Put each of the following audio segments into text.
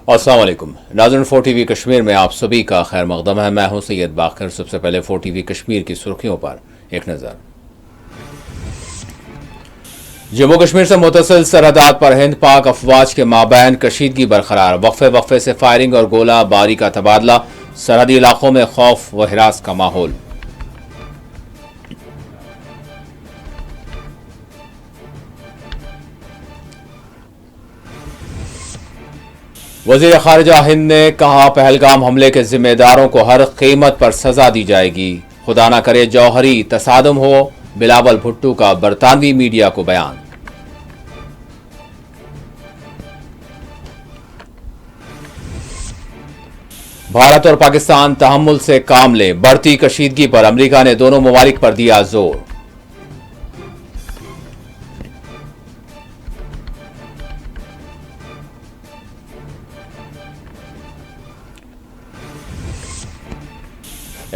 السلام علیکم ناظرین، 4 ٹی وی کشمیر میں آپ سبھی کا خیر مقدم ہے۔ میں ہوں سید باقر۔ سب سے پہلے 4 ٹی وی کشمیر کی سرخیوں پر ایک نظر۔ جموں کشمیر سے متصل سرحدات پر ہند پاک افواج کے مابین کشیدگی برقرار، وقفے سے فائرنگ اور گولہ باری کا تبادلہ، سرحدی علاقوں میں خوف و ہراس کا ماحول۔ وزیر خارجہ ہند نے کہا، پہلگام حملے کے ذمہ داروں کو ہر قیمت پر سزا دی جائے گی، خدا نہ کرے جوہری تصادم ہو۔ بلاول بھٹو کا برطانوی میڈیا کو بیان۔ بھارت اور پاکستان تحمل سے کام لیں، بڑھتی کشیدگی پر امریکہ نے دونوں ممالک پر دیا زور۔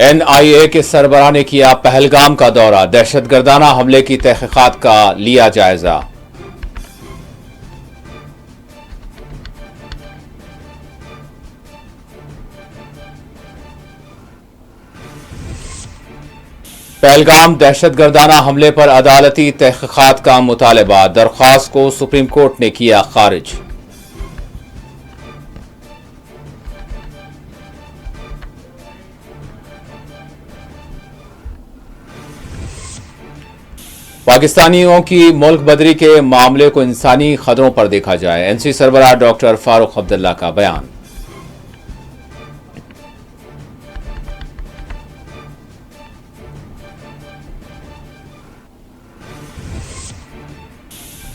این آئی اے کے سربراہ نے کیا پہلگام کا دورہ، دہشت گردانہ حملے کی تحقیقات کا لیا جائزہ۔ پہلگام دہشت گردانہ حملے پر عدالتی تحقیقات کا مطالبہ، درخواست کو سپریم کورٹ نے کیا خارج۔ پاکستانیوں کی ملک بدری کے معاملے کو انسانی خطروں پر دیکھا جائے، این سی سربراہ ڈاکٹر فاروق عبداللہ کا بیان۔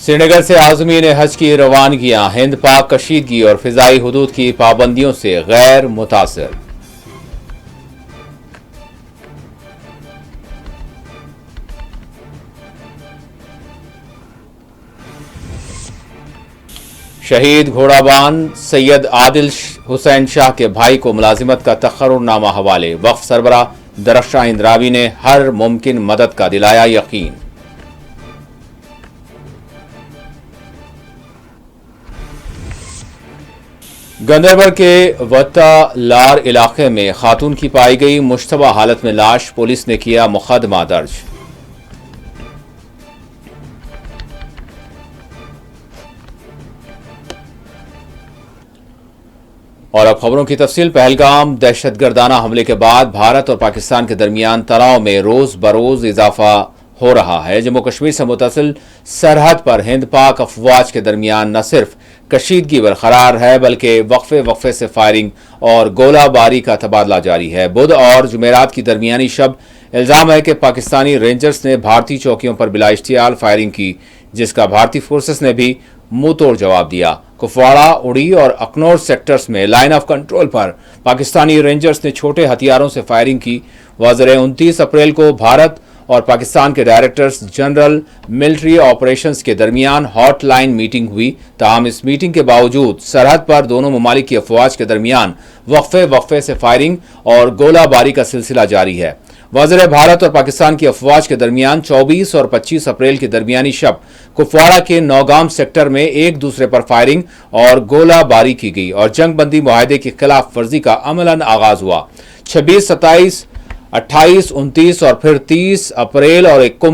سری نگر سے عازمین حج کی روانگیاں، ہند پاک کشیدگی اور فضائی حدود کی پابندیوں سے غیر متاثر۔ شہید گھوڑا بان سید عادل حسین شاہ کے بھائی کو ملازمت کا تقرر نامہ حوالے، وقف سربراہ درخشاں اندراوی نے ہر ممکن مدد کا دلایا یقین۔ گاندربل کے وتا لار علاقے میں خاتون کی پائی گئی مشتبہ حالت میں لاش، پولیس نے کیا مقدمہ درج۔ اور اب خبروں کی تفصیل۔ پہلگام دہشت گردانہ حملے کے بعد بھارت اور پاکستان کے درمیان تناؤ میں روز بروز اضافہ ہو رہا ہے۔ جموں کشمیر سے متصل سرحد پر ہند پاک افواج کے درمیان نہ صرف کشیدگی برقرار ہے بلکہ وقفے سے فائرنگ اور گولہ باری کا تبادلہ جاری ہے۔ بدھ اور جمعرات کی درمیانی شب الزام ہے کہ پاکستانی رینجرز نے بھارتی چوکیوں پر بلا اشتعال فائرنگ کی، جس کا بھارتی فورسز نے بھی منہ توڑ جواب دیا۔ کپواڑہ، اڑی اور اکنور سیکٹرز میں line of control per Pakistani rangers نے چھوٹے ہتھیاروں سے فائرنگ کی۔ واضح 29 اپریل کو بھارت اور پاکستان کے ڈائریکٹرز جنرل ملٹری آپریشنز کے درمیان ہاٹ لائن میٹنگ ہوئی، تاہم اس میٹنگ کے باوجود سرحد پر دونوں ممالک کی افواج کے درمیان وقفے سے فائرنگ اور گولہ باری کا سلسلہ جاری ہے۔ واضح بھارت اور پاکستان کی افواج کے درمیان 24 اور 25 اپریل کی درمیانی شب کپواڑہ کے نوگام سیکٹر میں ایک دوسرے پر فائرنگ اور گولہ باری کی گئی اور جنگ بندی معاہدے کی خلاف ورزی کا عملاً آغاز ہوا۔ 26، 27، 28، 29 اور پھر 30 اپریل اور 1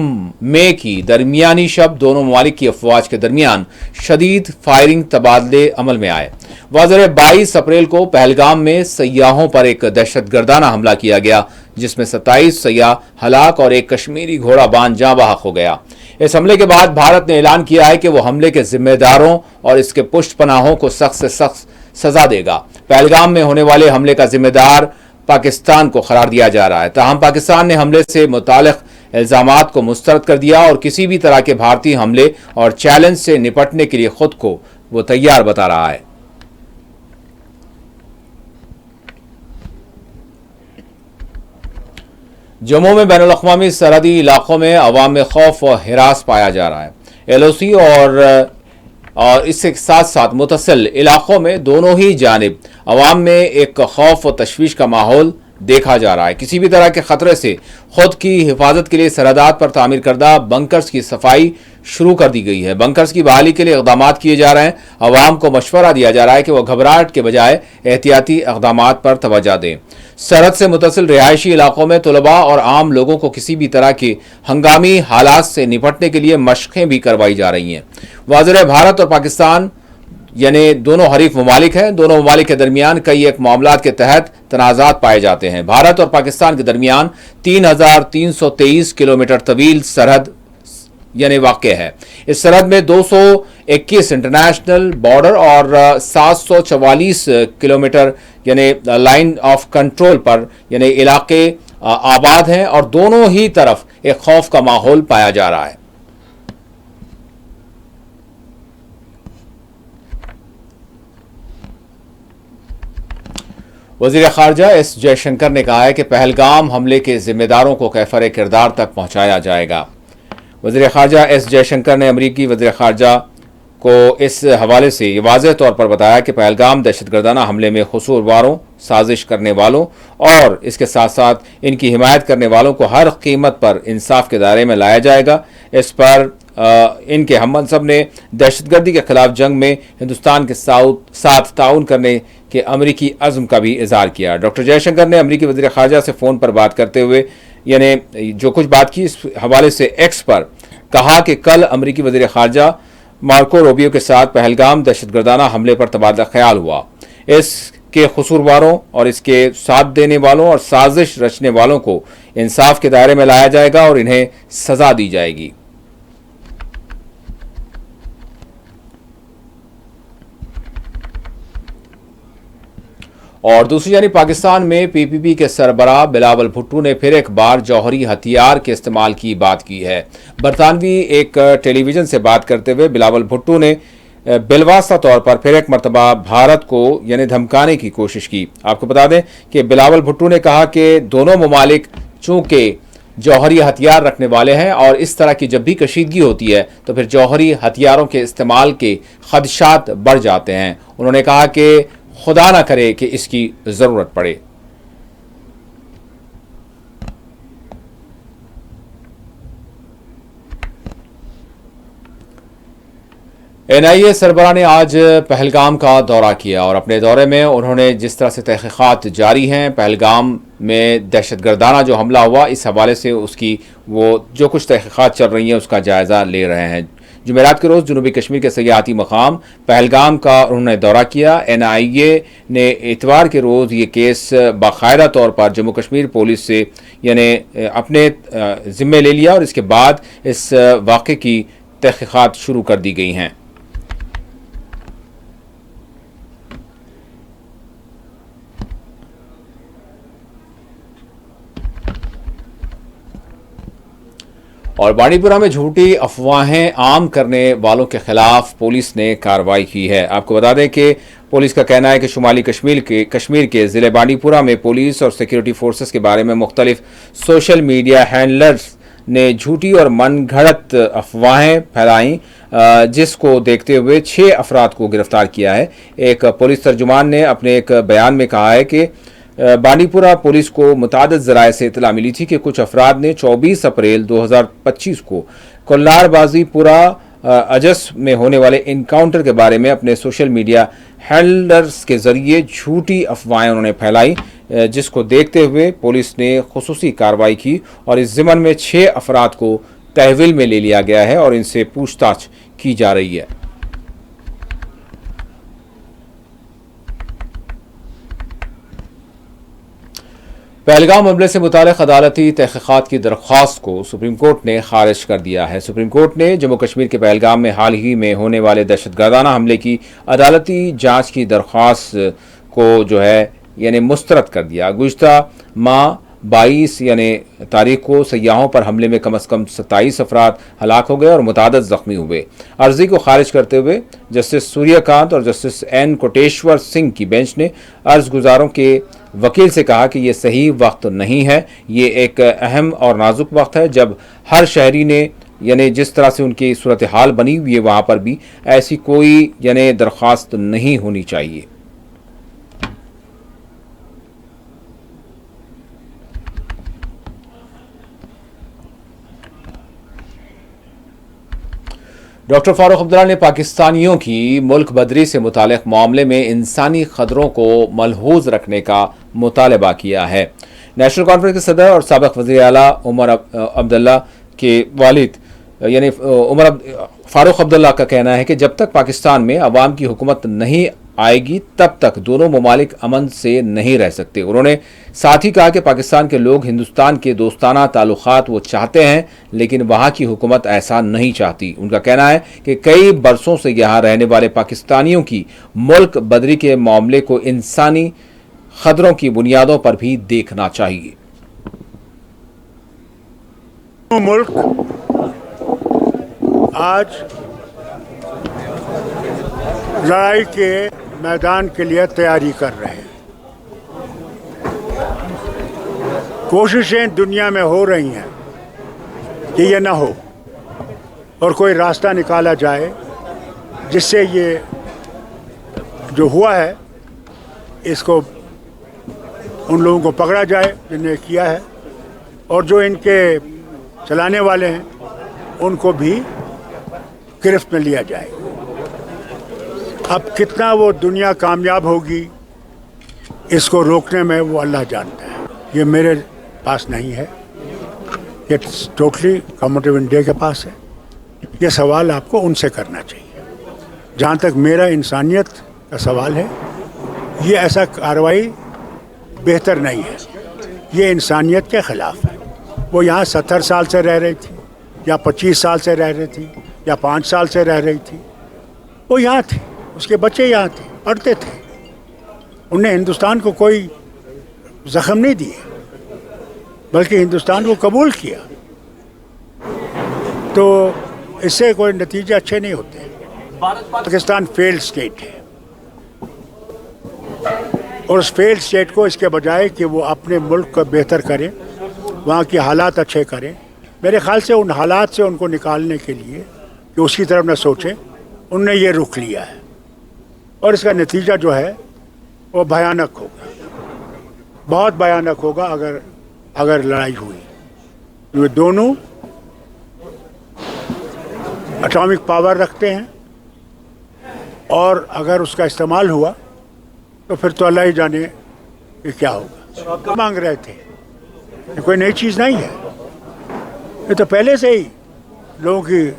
مئی کی درمیانی شب دونوں ممالک کی افواج کے درمیان شدید فائرنگ تبادلے عمل میں آئے۔ واضح 22 اپریل کو پہلگام میں سیاحوں پر ایک دہشت گردانہ حملہ کیا گیا، جس میں 27 سیاح ہلاک اور ایک کشمیری گھوڑا بان جاں بحق ہو گیا۔ اس حملے کے بعد بھارت نے اعلان کیا ہے کہ وہ حملے کے ذمہ داروں اور اس کے پشت پناہوں کو سخت سے سخت سزا دے گا۔ پہلگام میں ہونے والے حملے کا ذمہ دار پاکستان کو قرار دیا جا رہا ہے، تاہم پاکستان نے حملے سے متعلق الزامات کو مسترد کر دیا اور کسی بھی طرح کے بھارتی حملے اور چیلنج سے نپٹنے کے لیے خود کو وہ تیار بتا رہا ہے۔ جموں میں بین الاقوامی سرحدی علاقوں میں عوام میں خوف و ہراس پایا جا رہا ہے۔ ایل او سی اور اس کے ساتھ ساتھ متصل علاقوں میں دونوں ہی جانب عوام میں ایک خوف و تشویش کا ماحول دیکھا جا رہا ہے۔ کسی بھی طرح کے خطرے سے خود کی حفاظت کے لیے سرحدات پر تعمیر کردہ بنکرز کی صفائی شروع کر دی گئی ہے۔ بنکرز کی بحالی کے لیے اقدامات کیے جا رہے ہیں۔ عوام کو مشورہ دیا جا رہا ہے کہ وہ گھبراہٹ کے بجائے احتیاطی اقدامات پر توجہ دیں۔ سرحد سے متصل رہائشی علاقوں میں طلباء اور عام لوگوں کو کسی بھی طرح کے ہنگامی حالات سے نپٹنے کے لیے مشقیں بھی کروائی جا رہی ہیں۔ واضح ہے بھارت اور پاکستان یعنی دونوں حریف ممالک ہیں۔ دونوں ممالک کے درمیان کئی ایک معاملات کے تحت تنازعات پائے جاتے ہیں۔ بھارت اور پاکستان کے درمیان 3323 کلومیٹر طویل سرحد یعنی واقع ہے۔ اس سرحد میں 221 انٹرنیشنل بارڈر اور 744 کلومیٹر یعنی لائن آف کنٹرول پر یعنی علاقے آباد ہیں اور دونوں ہی طرف ایک خوف کا ماحول پایا جا رہا ہے۔ وزیر خارجہ ایس جے شنکر نے کہا ہے کہ پہلگام حملے کے ذمہ داروں کو کیفر کردار تک پہنچایا جائے گا۔ وزیر خارجہ ایس جے شنکر نے امریکی وزیر خارجہ کو اس حوالے سے یہ واضح طور پر بتایا کہ پہلگام دہشت گردانہ حملے میں قصورواروں، سازش کرنے والوں اور اس کے ساتھ ساتھ ان کی حمایت کرنے والوں کو ہر قیمت پر انصاف کے دائرے میں لایا جائے گا۔ اس پر ان کے ہم منصب نے دہشت گردی کے خلاف جنگ میں ہندوستان کے ساتھ تعاون کرنے کے امریکی عزم کا بھی اظہار کیا۔ ڈاکٹر جے شنکر نے امریکی وزیر خارجہ سے فون پر بات کرتے ہوئے یعنی جو کچھ بات کی اس حوالے سے ایکس پر کہا کہ کل امریکی وزیر خارجہ مارکو روبیو کے ساتھ پہلگام دہشت گردانہ حملے پر تبادلہ خیال ہوا۔ اس کے قصورواروں اور اس کے ساتھ دینے والوں اور سازش رچنے والوں کو انصاف کے دائرے میں لایا جائے گا اور انہیں سزا دی جائے گی۔ اور دوسری جانب پاکستان میں پی پی پی کے سربراہ بلاول بھٹو نے پھر ایک بار جوہری ہتھیار کے استعمال کی بات کی ہے۔ برطانوی ایک ٹیلی ویژن سے بات کرتے ہوئے بلاول بھٹو نے بالواسطہ طور پر پھر ایک مرتبہ بھارت کو یعنی دھمکانے کی کوشش کی۔ آپ کو بتا دیں کہ بلاول بھٹو نے کہا کہ دونوں ممالک چونکہ جوہری ہتھیار رکھنے والے ہیں اور اس طرح کی جب بھی کشیدگی ہوتی ہے تو پھر جوہری ہتھیاروں کے استعمال کے خدشات بڑھ جاتے ہیں۔ انہوں نے کہا کہ خدا نہ کرے کہ اس کی ضرورت پڑے۔ این آئی اے سربراہ نے آج پہلگام کا دورہ کیا اور اپنے دورے میں انہوں نے جس طرح سے تحقیقات جاری ہیں پہلگام میں دہشت گردانہ جو حملہ ہوا اس حوالے سے اس کی وہ جو کچھ تحقیقات چل رہی ہیں اس کا جائزہ لے رہے ہیں۔ جمعرات کے روز جنوبی کشمیر کے سیاحتی مقام پہلگام کا انہوں نے دورہ کیا۔ این آئی اے نے اتوار کے روز یہ کیس باقاعدہ طور پر جموں کشمیر پولیس سے یعنی اپنے ذمے لے لیا اور اس کے بعد اس واقعے کی تحقیقات شروع کر دی گئی ہیں۔ اور بانڈی پورہ میں جھوٹی افواہیں عام کرنے والوں کے خلاف پولیس نے کارروائی کی ہے۔ آپ کو بتا دیں کہ پولیس کا کہنا ہے کہ شمالی کشمیر کے ضلع بانڈی پورہ میں پولیس اور سیکیورٹی فورسز کے بارے میں مختلف سوشل میڈیا ہینڈلرز نے جھوٹی اور من گھڑت افواہیں پھیلائیں، جس کو دیکھتے ہوئے 6 افراد کو گرفتار کیا ہے۔ ایک پولیس ترجمان نے اپنے ایک بیان میں کہا ہے کہ بانڈی پورہ پولیس کو متعدد ذرائع سے اطلاع ملی تھی کہ کچھ افراد نے 24 اپریل 2025 کو کولار بازی پورہ اجس میں ہونے والے انکاؤنٹر کے بارے میں اپنے سوشل میڈیا ہینڈلرز کے ذریعے جھوٹی افواہیں انہوں نے پھیلائی، جس کو دیکھتے ہوئے پولیس نے خصوصی کارروائی کی اور اس ضمن میں 6 افراد کو تحویل میں لے لیا گیا ہے اور ان سے پوچھ تاچھ کی جا رہی ہے۔ پہلگام حملے سے متعلق عدالتی تحقیقات کی درخواست کو سپریم کورٹ نے خارج کر دیا ہے۔ سپریم کورٹ نے جموں کشمیر کے پہلگام میں حال ہی میں ہونے والے دہشت گردانہ حملے کی عدالتی جانچ کی درخواست کو یعنی مسترد کر دیا۔ گزشتہ ماہ 22 یعنی تاریخ کو سیاحوں پر حملے میں کم از کم 27 افراد ہلاک ہو گئے اور متعدد زخمی ہوئے۔ عرضی کو خارج کرتے ہوئے جسٹس سوریہ کانت اور جسٹس این کوٹیشور سنگھ کی بینچ نے عرض گزاروں کے وکیل سے کہا کہ یہ صحیح وقت نہیں ہے، یہ ایک اہم اور نازک وقت ہے جب ہر شہری نے یعنی جس طرح سے ان کی صورتحال بنی ہوئی ہے وہاں پر بھی ایسی کوئی درخواست نہیں ہونی چاہیے۔ ڈاکٹر فاروق عبداللہ نے پاکستانیوں کی ملک بدری سے متعلق معاملے میں انسانی خطروں کو ملحوظ رکھنے کا مطالبہ کیا ہے۔ نیشنل کانفرنس کے صدر اور سابق وزیر اعلیٰ عمر عبداللہ کے والد یعنی فاروق عبداللہ کا کہنا ہے کہ جب تک پاکستان میں عوام کی حکومت نہیں آئے گی تب تک دونوں ممالک امن سے نہیں رہ سکتے۔ انہوں نے ساتھ ہی کہا کہ پاکستان کے لوگ ہندوستان کے دوستانہ تعلقات وہ چاہتے ہیں لیکن وہاں کی حکومت ایسا نہیں چاہتی۔ ان کا کہنا ہے کہ کئی برسوں سے یہاں رہنے والے پاکستانیوں کی ملک بدری کے معاملے کو انسانی خطروں کی بنیادوں پر بھی دیکھنا چاہیے۔ ملک آج لڑائی کے میدان کے لیے تیاری کر رہے ہیں۔ کوششیں دنیا میں ہو رہی ہیں کہ یہ نہ ہو اور کوئی راستہ نکالا جائے جس سے یہ جو ہوا ہے اس کو ان لوگوں کو پکڑا جائے جنہوں نے کیا ہے، اور جو ان کے چلانے والے ہیں ان کو بھی گرفت میں لیا جائے۔ اب کتنا وہ دنیا کامیاب ہوگی اس کو روکنے میں وہ اللہ جانتا ہے، یہ میرے پاس نہیں ہے، یہ ٹوٹلی گورنمنٹ آف انڈیا کے پاس ہے۔ یہ سوال آپ کو ان سے کرنا چاہیے۔ جہاں تک میرا انسانیت کا سوال ہے، یہ ایسا کارروائی بہتر نہیں ہے، یہ انسانیت کے خلاف ہے۔ وہ یہاں 70 سال سے رہ رہی تھی یا 25 سال سے رہ رہی تھی یا 5 سال سے رہ رہی تھی، وہ یہاں تھی، اس کے بچے یہاں تھے، پڑھتے تھے، انہوں نے ہندوستان کو کوئی زخم نہیں دیے بلکہ ہندوستان کو قبول کیا۔ تو اس سے کوئی نتیجے اچھے نہیں ہوتے۔ پاکستان فیلڈ اسٹیٹ ہے اور اس فیلڈ اسٹیٹ کو اس کے بجائے کہ وہ اپنے ملک کو بہتر کرے، وہاں کے حالات اچھے کریں، میرے خیال سے ان حالات سے ان کو نکالنے کے لیے کہ اس کی طرف نہ سوچیں، انہوں نے یہ رخ لیا ہے اور اس کا نتیجہ جو ہے وہ بھیانک ہوگا، بہت بھیانک ہوگا اگر لڑائی ہوئی۔ یہ دونوں اٹامک پاور رکھتے ہیں اور اگر اس کا استعمال ہوا تو پھر تو اللہ ہی جانے کہ کیا ہوگا۔ مانگ رہے تھے، یہ کوئی نئی چیز نہیں ہے، یہ تو پہلے سے ہی لوگوں کی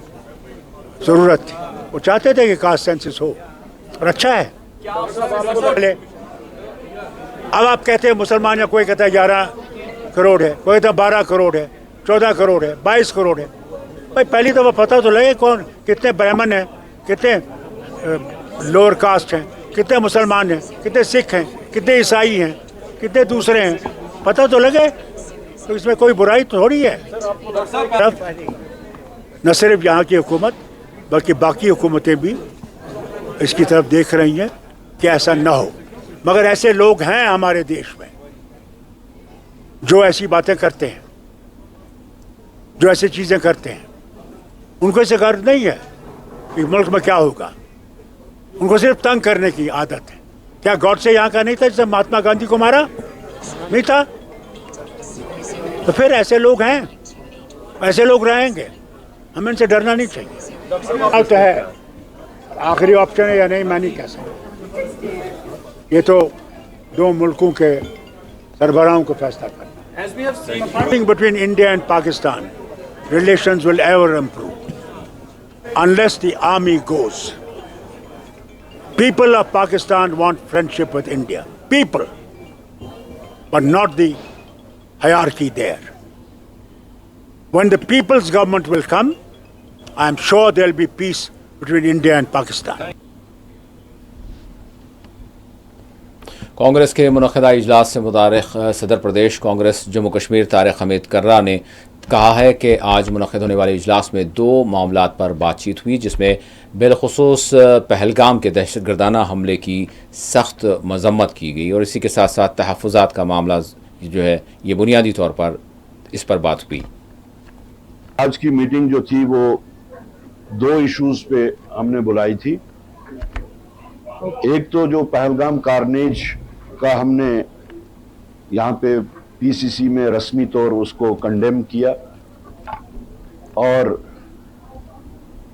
ضرورت تھی، وہ چاہتے تھے کہ کاسٹ سینسس ہو اور اچھا ہے۔ اب آپ کہتے ہیں مسلمان، یا کوئی کہتا ہے 11 کروڑ ہے، کوئی کہتا ہے 12 کروڑ ہے، 14 کروڑ ہے، 22 کروڑ ہے۔ بھائی پہلی دفعہ پتہ تو لگے کون کتنے برہمن ہیں، کتنے لوور کاسٹ ہیں، کتنے مسلمان ہیں، کتنے سکھ ہیں، کتنے عیسائی ہیں، کتنے دوسرے ہیں، پتہ تو لگے۔ تو اس میں کوئی برائی تھوڑی ہے۔ نہ صرف یہاں کی حکومت بلکہ باقی حکومتیں بھی اس کی طرف دیکھ رہی ہیں کہ ایسا نہ ہو، مگر ایسے لوگ ہیں ہمارے دیش میں جو ایسی باتیں کرتے ہیں، جو ایسی چیزیں کرتے ہیں۔ ان کو اسے غرض نہیں ہے کہ ملک میں کیا ہوگا، ان کو صرف تنگ کرنے کی عادت ہے۔ کیا گاڈ سے یہاں کا نہیں تھا جس نے مہاتما گاندھی کو مارا؟ نہیں تھا۔ تو پھر ایسے لوگ ہیں، ایسے لوگ رہیں گے، ہمیں ان سے ڈرنا نہیں چاہیے۔ اب تو ہے آخری آپشن ہے یا نہیں میں نہیں کہہ سکتا، یہ تو دو ملکوں کے سربراہوں کو فیصلہ کرنا۔ Between India and Pakistan relations will ever improve unless the army goes. People of Pakistan want friendship with India. People, but not the hierarchy there. When the people's government will come, I am sure there will be peace between India and Pakistan. Congress کے منعقدہ اجلاس سے متعلق صدر پردیش کانگریس جموں کشمیر طارق حمید کرہ نے کہا ہے کہ آج منعقد ہونے والے اجلاس میں 2 معاملات پر بات چیت ہوئی، جس میں بالخصوص پہلگام کے دہشت گردانہ حملے کی سخت مذمت کی گئی اور اسی کے ساتھ ساتھ تحفظات کا معاملہ جو ہے یہ بنیادی طور پر اس پر بات ہوئی۔ آج کی میٹنگ جو تھی وہ 2 ایشوز پہ ہم نے بلائی تھی۔ ایک تو جو پہلگام کارنیج کا ہم نے یہاں پہ پی سی سی میں رسمی طور اس کو کنڈیم کیا، اور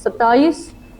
27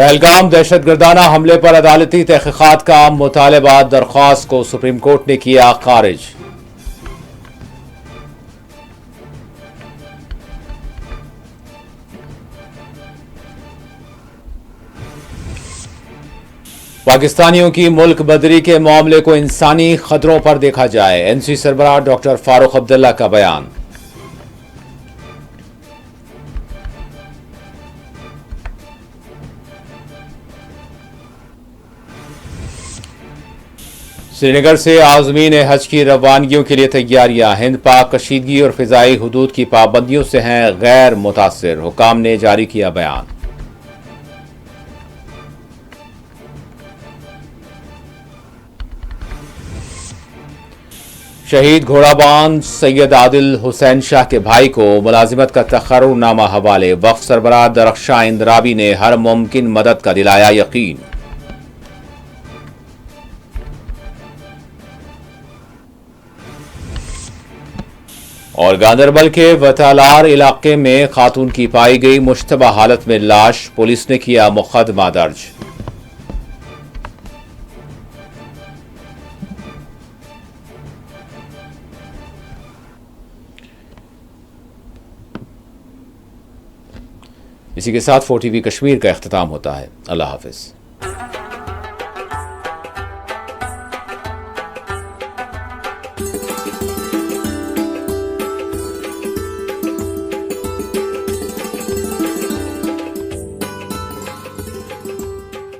پہلگام دہشت گردانہ حملے پر عدالتی تحقیقات کا مطالبہ درخواست کو سپریم کورٹ نے کیا خارج۔ پاکستانیوں کی ملک بدری کے معاملے کو انسانی خطروں پر دیکھا جائے، این سی سربراہ ڈاکٹر فاروق عبداللہ کا بیان۔ سری نگر سے عازمین حج کی روانگیوں کے لیے تیاریاں، ہند پاک کشیدگی اور فضائی حدود کی پابندیوں سے ہیں غیر متاثر، حکام نے جاری کیا بیان۔ شہید گھوڑا باند سید عادل حسین شاہ کے بھائی کو ملازمت کا تقرر نامہ حوالے، وقف سربراہ درخشاں اندرابی نے ہر ممکن مدد کا دلایا یقین۔ اور گاندربل کے وتالار علاقے میں خاتون کی پائی گئی مشتبہ حالت میں لاش، پولیس نے کیا مقدمہ درج۔ اسی کے ساتھ 4 TV کشمیر کا اختتام ہوتا ہے۔ اللہ حافظ۔